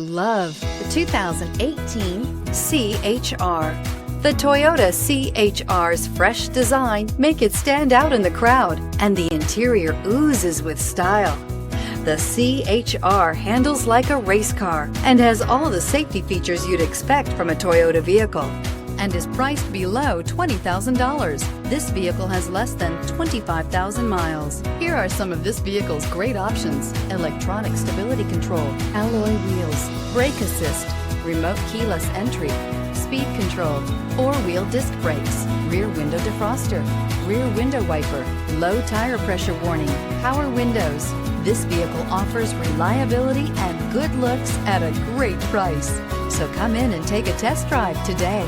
Love the 2018 C-HR. The Toyota C-HR's fresh design make it stand out in the crowd, and the interior oozes with style. The C-HR handles like a race car and has all the safety features you'd expect from a Toyota vehicle, and is priced below $20,000. This vehicle has less than 25,000 miles. Here are some of this vehicle's great options: electronic stability control, alloy wheels, brake assist, remote keyless entry, speed control, four-wheel disc brakes, rear window defroster, rear window wiper, low tire pressure warning, power windows. This vehicle offers reliability and good looks at a great price. So come in and take a test drive today.